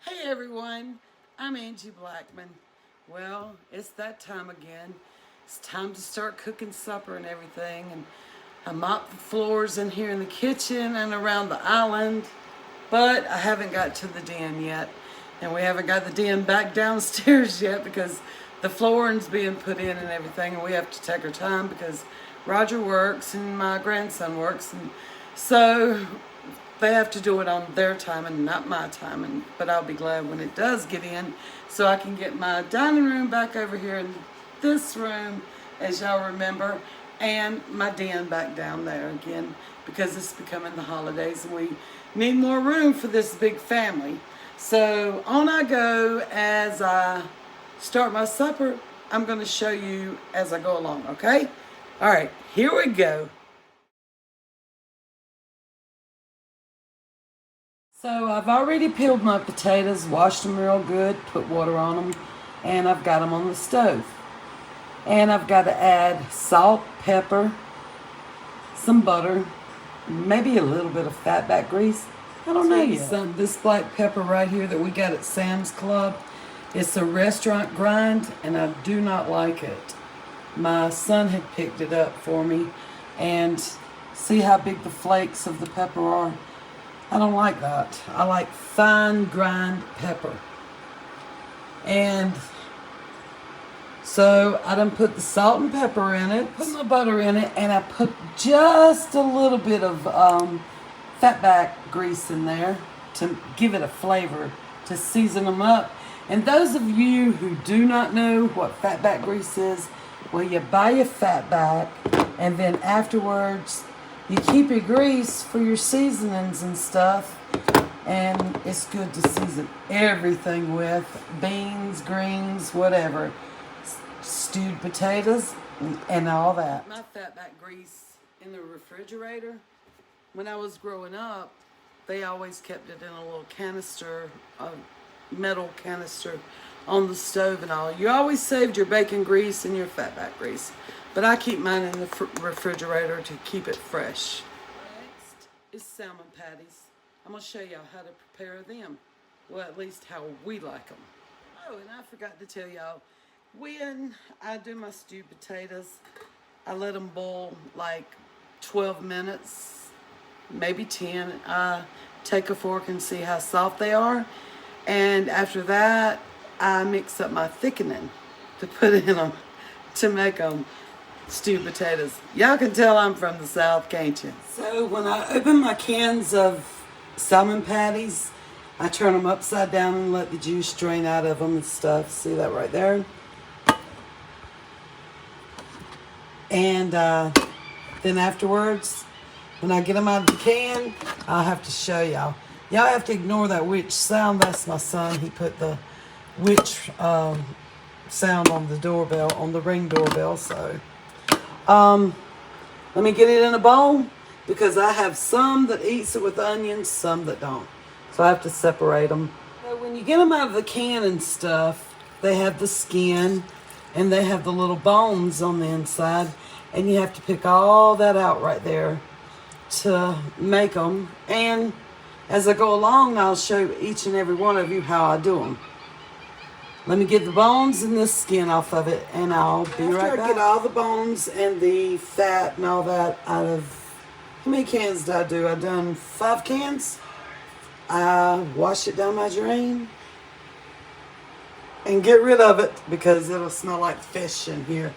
Hey everyone, I'm Angie Blackmon. Well, it's that time again. It's time to start cooking supper and everything. And I mopped the floors in here in the kitchen and around the island, but I haven't got to the den yet. And we haven't got the den back downstairs yet because the flooring's being put in and everything. And we have to take our time because Roger works and my grandson works. And so they have to do it on their time and not my time, but I'll be glad when it does get in so I can get my dining room back over here in this room, as y'all remember, and my den back down there again because it's becoming the holidays and we need more room for this big family. So on I go as I start my supper. I'm going to show you as I go along, okay? All right, here we go. So I've already peeled my potatoes, washed them real good, put water on them, and I've got them on the stove. And I've got to add salt, pepper, some butter, maybe a little bit of fatback grease. I don't know yet. This black pepper right here that we got at Sam's Club, it's a restaurant grind, and I do not like it. My son had picked it up for me, and see how big the flakes of the pepper are? I don't like that. I like fine grind pepper. And so I done put the salt and pepper in it, put my butter in it, and I put just a little bit of fatback grease in there to give it a flavor, to season them up. And those of you who do not know what fatback grease is, well, you buy your fatback, and then afterwards you keep your grease for your seasonings and stuff, and it's good to season everything with. Beans, greens, whatever. Stewed potatoes and all that. My fatback grease in the refrigerator. When I was growing up, they always kept it in a little canister, a metal canister on the stove and all. You always saved your bacon grease and your fatback grease. But I keep mine in the refrigerator to keep it fresh. Next is salmon patties. I'm going to show y'all how to prepare them. Well, at least how we like them. Oh, and I forgot to tell y'all, when I do my stewed potatoes, I let them boil like 12 minutes, maybe 10. I take a fork and see how soft they are. And after that, I mix up my thickening to put in them to make them stewed potatoes. Y'all can tell I'm from the South, can't you? So when I open my cans of salmon patties, I turn them upside down and let the juice drain out of them and stuff. See that right there? And then afterwards, when I get them out of the can, I'll have to show y'all. Y'all have to ignore that witch sound. That's my son. He put the witch sound on the doorbell, on the Ring doorbell. So let me get it in a bowl because I have some that eats it with onions, some that don't. So I have to separate them. So when you get them out of the can and stuff, they have the skin and they have the little bones on the inside, and you have to pick all that out right there to make them. And as I go along, I'll show each and every one of you how I do them. Let me get the bones and the skin off of it, and I'll be right back. After I get all the bones and the fat and all that out of, how many cans did I do? I done 5 cans. I wash it down my drain and get rid of it because it'll smell like fish in here.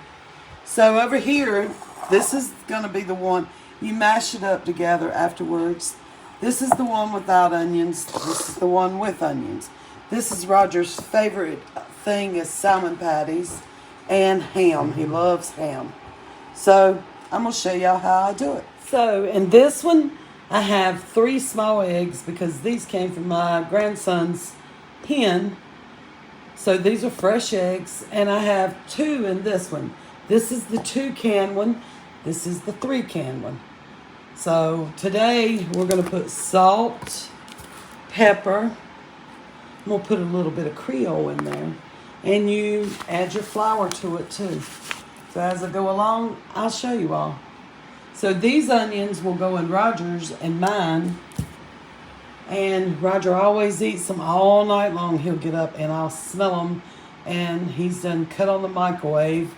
So over here, this is going to be the one. You mash it up together afterwards. This is the one without onions. This is the one with onions. This is Roger's favorite thing is salmon patties and ham. He loves ham. So I'm going to show y'all how I do it. So in this one, I have 3 small eggs because these came from my grandson's hen. So these are fresh eggs, and I have 2 in this one. This is the 2-can one. This is the 3-can one. So today we're going to put salt, pepper. I'm going to put a little bit of Creole in there. And you add your flour to it too. So as I go along, I'll show you all. So these onions will go in Roger's and mine. And Roger always eats them all night long. He'll get up and I'll smell them. And he's done cut on the microwave.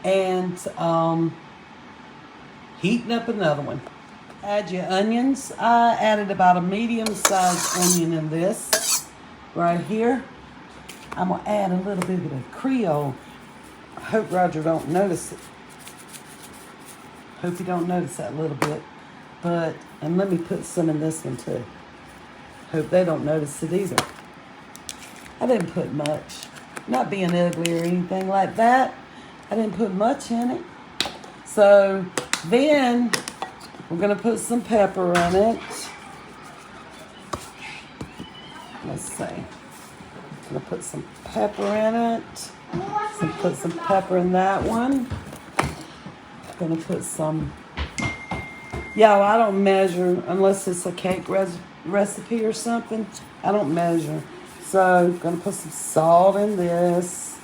And heating up another one. Add your onions. I added about a medium-sized onion in this right here. I'm going to add a little bit of Creole. I hope Roger don't notice it. Hope you don't notice that little bit. But, and let me put some in this one too. Hope they don't notice it either. I didn't put much. Not being ugly or anything like that. I didn't put much in it. So, then we're going to put some pepper in it. Let's see. I'm going to put some pepper in it. Put some pepper in that one. I'm going to put some... Yeah, well, I don't measure unless it's a cake recipe or something. I don't measure. So, I'm going to put some salt in this.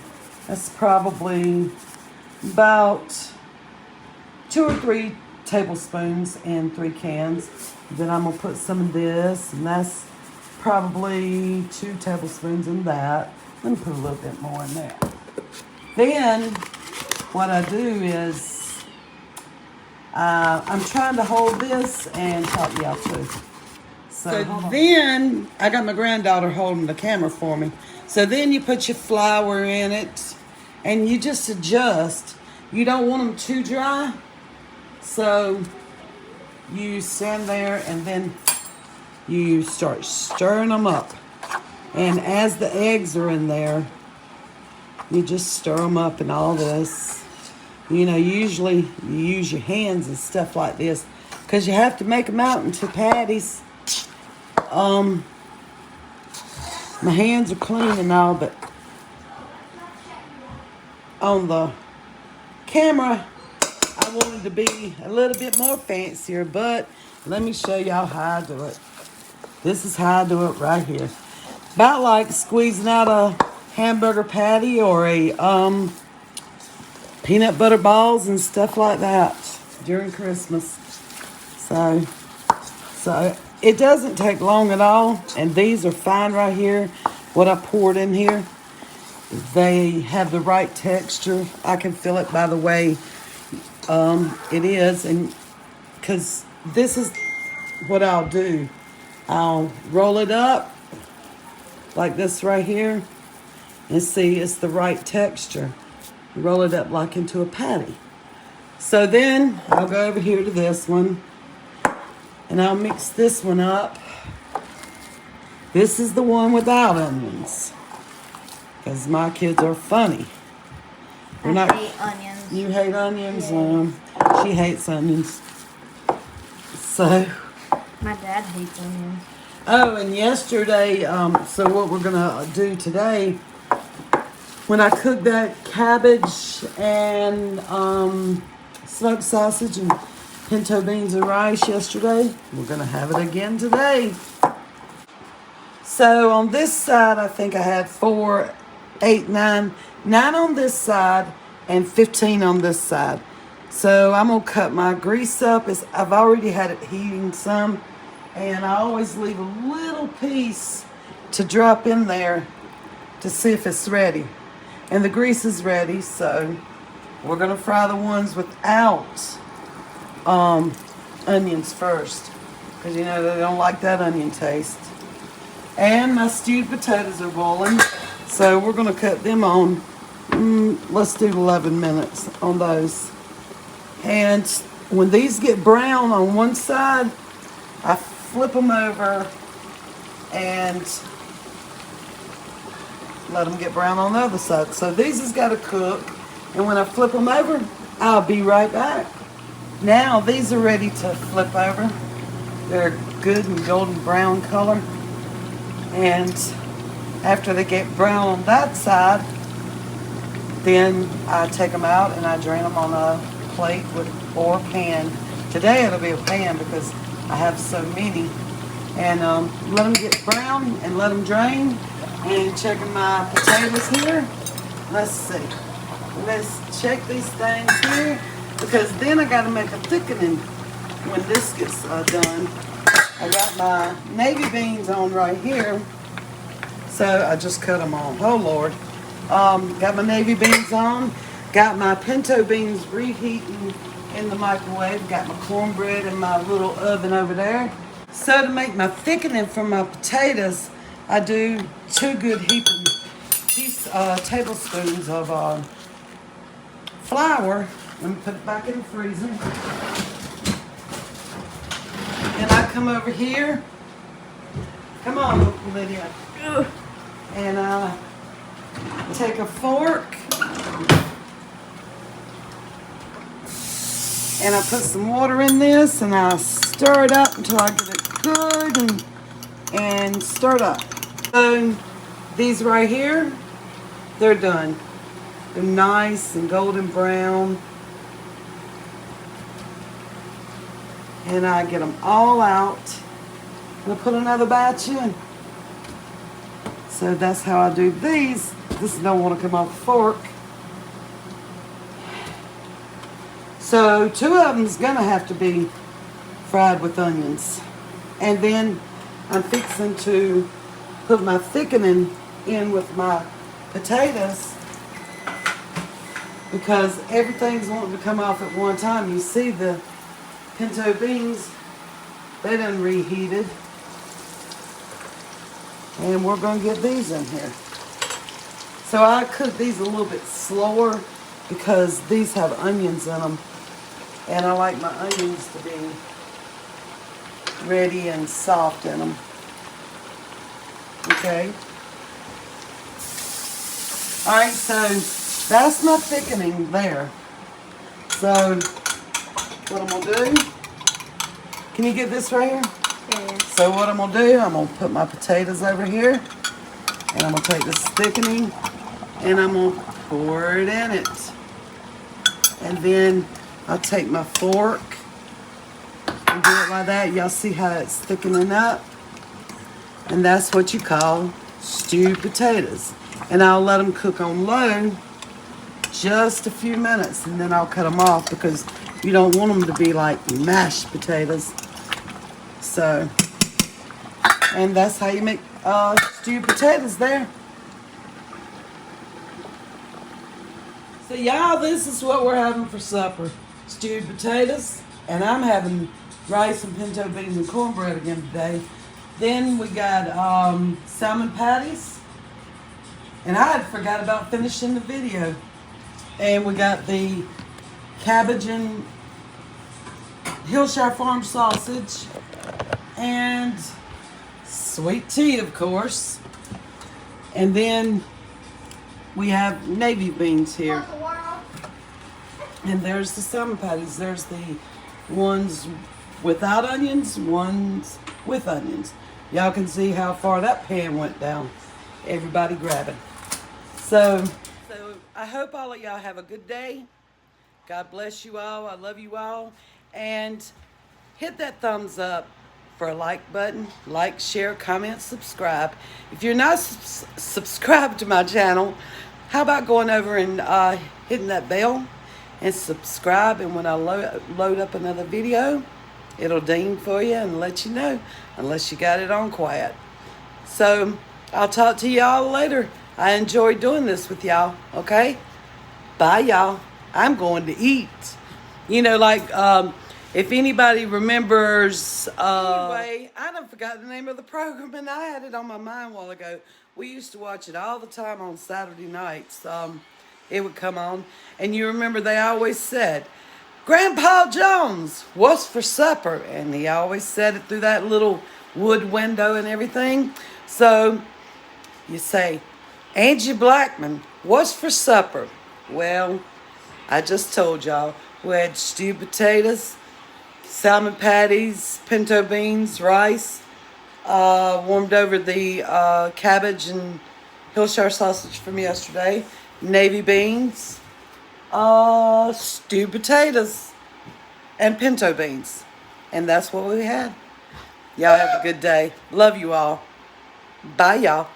That's probably about 2 or 3 tablespoons in 3 cans. Then I'm going to put some of this, and that's probably 2 tablespoons in that. Let me put a little bit more in there. Then, what I do is, I'm trying to hold this and help you out too. So then, I got my granddaughter holding the camera for me. So then you put your flour in it, and you just adjust. You don't want them too dry. So you stand there and then you start stirring them up. And as the eggs are in there, you just stir them up and all this. You know, usually you use your hands and stuff like this because you have to make them out into patties. My hands are clean and all, but on the camera, I wanted to be a little bit more fancier, but let me show y'all how I do it. This is how I do it right here. About like squeezing out a hamburger patty or a peanut butter balls and stuff like that during Christmas. So it doesn't take long at all, and these are fine right here. What I poured in here, they have the right texture. I can feel it by the way it is, and because this is what I'll do. I'll roll it up like this right here, and see it's the right texture. Roll it up like into a patty. So then I'll go over here to this one, and I'll mix this one up. This is the one without onions, because my kids are funny. I hate onions. You hate onions? Yeah. She hates onions. So. My dad hates onions. Oh, and yesterday, so what we're going to do today, when I cooked that cabbage and smoked sausage and pinto beans and rice yesterday, we're going to have it again today. So on this side, I think I had 4, 8, 9 on this side and 15 on this side. So I'm going to cut my grease up. I've already had it heating some, and I always leave a little piece to drop in there to see if it's ready. And the grease is ready, so we're going to fry the ones without onions first, because you know they don't like that onion taste. And my stewed potatoes are boiling, so we're going to cut them on, let's do 11 minutes on those. And when these get brown on one side, I flip them over and let them get brown on the other side. So these has got to cook, and when I flip them over, I'll be right back. Now these are ready to flip over. They're good and golden brown color. And after they get brown on that side, then I take them out and I drain them on a plate or pan. Today it'll be a pan because I have so many. And let them get brown and let them drain. And checking my potatoes here. Let's see. Let's check these things here, because then I got to make a thickening when this gets done. I got my navy beans on right here. So I just cut them on. Oh Lord. Got my navy beans on. Got my pinto beans reheating in the microwave. Got my cornbread in my little oven over there. So to make my thickening for my potatoes, I do 2 good heaping tablespoons of flour. Let me put it back in the freezer. And I come over here. Come on, Lydia. And take a fork. And I put some water in this and I stir it up until I get it good and stirred up. So these right here, they're done. They're nice and golden brown. And I get them all out. And I put another batch in. So that's how I do these. This don't want to come off the fork. So 2 of them's gonna have to be fried with onions. And then I'm fixing to put my thickening in with my potatoes because everything's wanting to come off at one time. You see the pinto beans, they done reheated. And we're gonna get these in here. So I cook these a little bit slower because these have onions in them. And I like my onions to be ready and soft in them. Okay. All right, so that's my thickening there. So what I'm gonna do, can you get this right here? Yeah. So what I'm gonna do, I'm gonna put my potatoes over here and I'm gonna take this thickening and I'm gonna pour it in it. And then I'll take my fork and do it like that. Y'all see how it's thickening up? And that's what you call stewed potatoes. And I'll let them cook on low just a few minutes and then I'll cut them off because you don't want them to be like mashed potatoes. So, and that's how you make stewed potatoes there. So y'all, this is what we're having for supper. Stewed potatoes, and I'm having rice and pinto beans and cornbread again today. Then we got salmon patties, and I had forgot about finishing the video. And we got the cabbage and Hillshire Farm sausage, and sweet tea, of course. And then we have navy beans here. And there's the salmon patties. There's the ones without onions, ones with onions. Y'all can see how far that pan went down. Everybody grabbing. So I hope all of y'all have a good day. God bless you all. I love you all. And hit that thumbs up for a like button. Like, share, comment, subscribe. If you're not subscribed to my channel, how about going over and hitting that bell and subscribe, and when I load up another video, it'll ding for you and let you know, unless you got it on quiet. So I'll talk to y'all later. I enjoyed doing this with y'all. Okay, bye y'all. I'm going to eat. You know, like if anybody remembers, anyway, I done forgot the name of the program, and I had it on my mind a while ago. We used to watch it all the time on Saturday nights. It would come on, and you remember they always said, "Grandpa Jones, what's for supper?" And he always said it through that little wood window and everything. So you say, "Angie Blackmon, what's for supper?" Well, I just told y'all we had stewed potatoes, salmon patties, pinto beans, rice, warmed over the cabbage and Hillshire sausage from yesterday, navy beans, stewed potatoes, and pinto beans. And that's what we had. Y'all have a good day. Love you all. Bye, y'all.